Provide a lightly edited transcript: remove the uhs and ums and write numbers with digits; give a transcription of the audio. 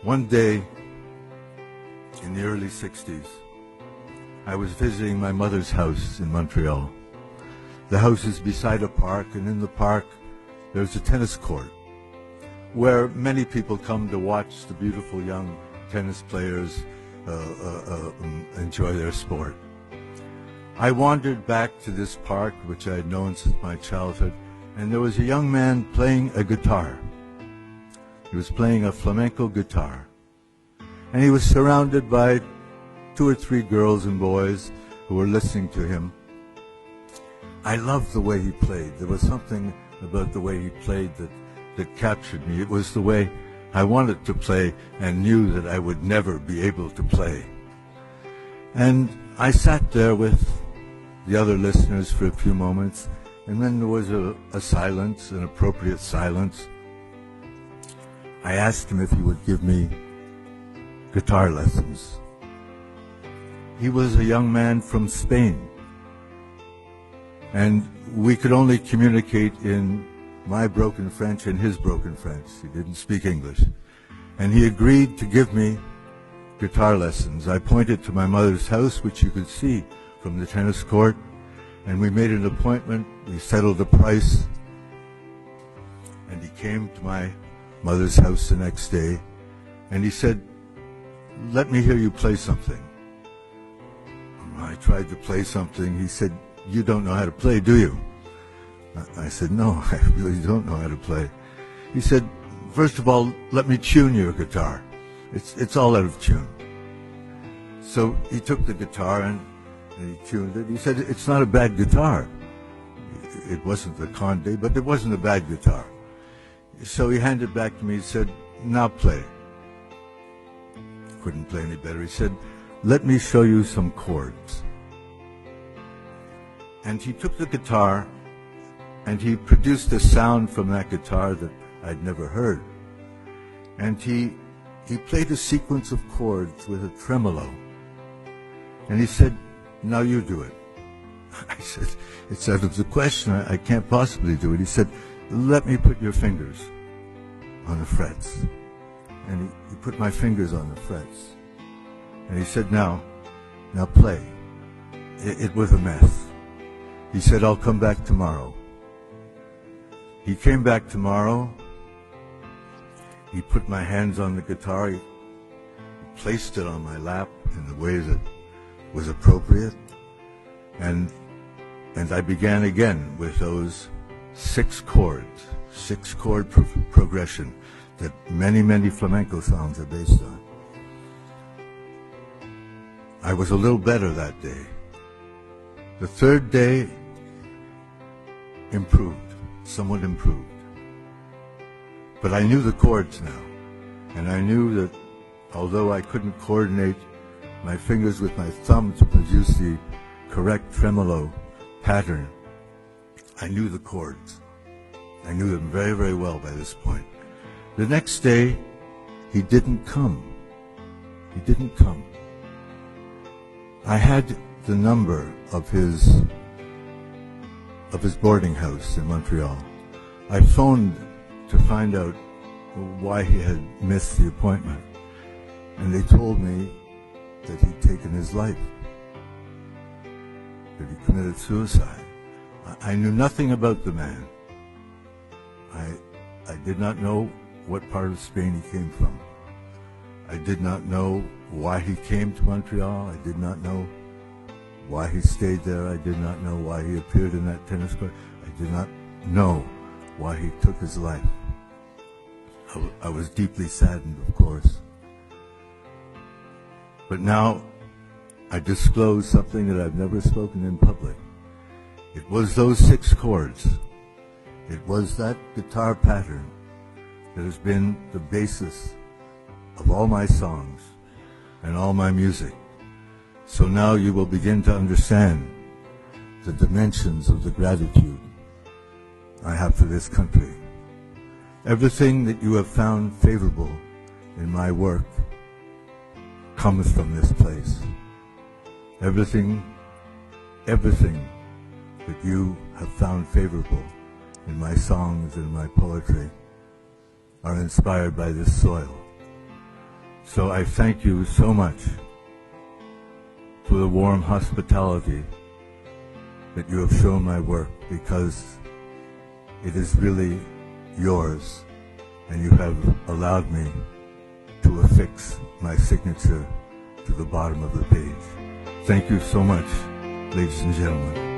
One day in the early 60s, I was visiting my mother's house in Montreal. The house is beside a park, and in the park there's a tennis court where many people come to watch the beautiful young tennis players enjoy their sport. I wandered back to this park, which I had known since my childhood, and there was a young man playing a guitar. He was playing a flamenco guitar, and he was surrounded by 2 or 3 girls and boys who were listening to him. I loved the way he played. There was something about the way he played that captured me. It was the way I wanted to play and knew that I would never be able to play. And I sat there with the other listeners for a few moments, and then there was a silence, an appropriate silence. I asked him if he would give me guitar lessons. He was a young man from Spain, and we could only communicate in my broken French and his broken French. He didn't speak English. And he agreed to give me guitar lessons. I pointed to my mother's house, which you could see from the tennis court, and we made an appointment. We settled the price, and he came to my mother's house the next day, and he said, "Let me hear you play something." I tried to play something. He said, "You don't know how to play, do you?" I said, "No, I really don't know how to play." He said, "First of all, let me tune your guitar. It's all out of tune." So he took the guitar and he tuned it. He said, "It's not a bad guitar." It wasn't the Conde, but it wasn't a bad guitar. So he handed it back to me. He said, "Now play." Couldn't play any better. He said, "Let me show you some chords." And he took the guitar and he produced a sound from that guitar that I'd never heard. And he played a sequence of chords with a tremolo. And he said, "Now you do it." I said, "It's out of the question. I can't possibly do it." He said, "Let me put your fingers on the frets." And he put my fingers on the frets. And he said, now play. It was a mess. He said, "I'll come back tomorrow." He came back tomorrow. He put my hands on the guitar. He placed it on my lap in the way that was appropriate. And I began again with those 6 chords, 6-chord progression that many, many flamenco songs are based on. I was a little better that day. The third day improved, somewhat improved. But I knew the chords now, and I knew that although I couldn't coordinate my fingers with my thumb to produce the correct tremolo pattern, I knew the chords. I knew them very, very well by this point. The next day, he didn't come. He didn't come. I had the number of his boarding house in Montreal. I phoned to find out why he had missed the appointment, and they told me that he'd taken his life, that he committed suicide. I knew nothing about the man. I did not know what part of Spain he came from. I did not know why he came to Montreal. I did not know why he stayed there. I did not know why he appeared in that tennis court. I did not know why he took his life. I was deeply saddened, of course. But now I disclose something that I've never spoken in public. It was those 6 chords. It was that guitar pattern that has been the basis of all my songs and all my music. So now you will begin to understand the dimensions of the gratitude I have for this country. Everything that you have found favorable in my work comes from this place. Everything that you have found favorable in my songs and my poetry are inspired by this soil. So I thank you so much for the warm hospitality that you have shown my work, because it is really yours, and you have allowed me to affix my signature to the bottom of the page. Thank you so much, ladies and gentlemen.